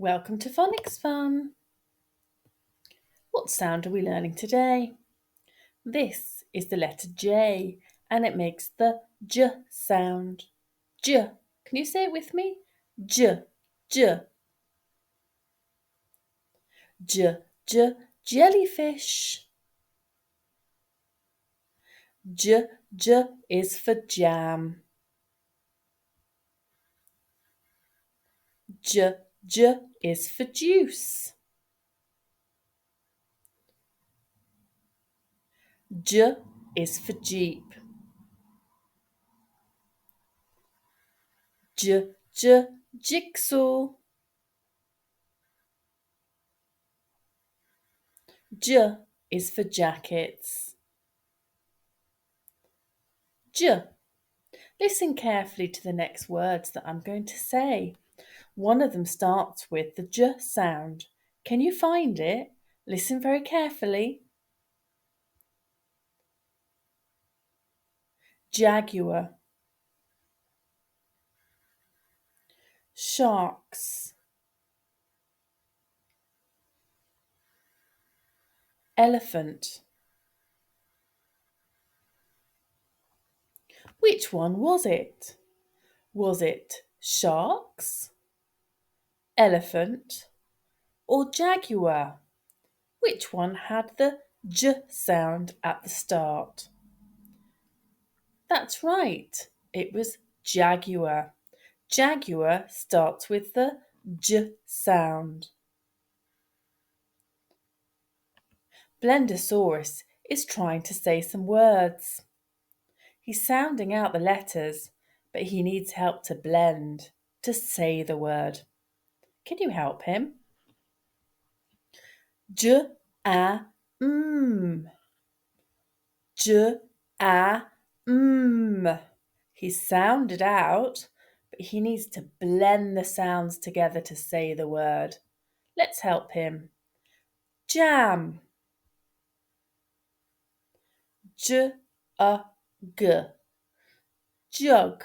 Welcome to Phonics Fun. What sound are we learning today? This is the letter J and it makes the J sound. J. Can you say it with me? J, J. J, J, jellyfish. J, J is for jam. J, J is for juice. J is for jeep. J, J, jigsaw. J is for jackets. J. Listen carefully to the next words that I'm going to say. One of them starts with the J sound. Can you find it? Listen very carefully. Jaguar. Sharks. Elephant. Which one was it? Was it sharks, elephant, or jaguar? Which one had the J sound at the start? That's right, it was jaguar. Jaguar starts with the J sound. Blendosaurus is trying to say some words. He's sounding out the letters, but he needs help to blend, to say the word. Can you help him? J, a, m. J, a, m. He's sounded out, but he needs to blend the sounds together to say the word. Let's help him. Jam. J, a, g. Jug.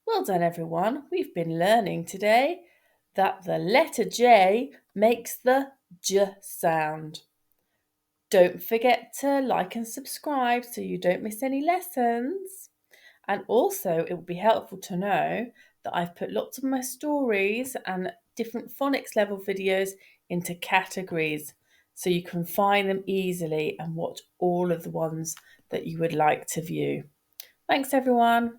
Well done, everyone. We've been learning today that the letter J makes the J sound. Don't forget to like and subscribe so you don't miss any lessons. And also, it would be helpful to know that I've put lots of my stories and different phonics level videos into categories so you can find them easily and watch all of the ones that you would like to view. Thanks, everyone.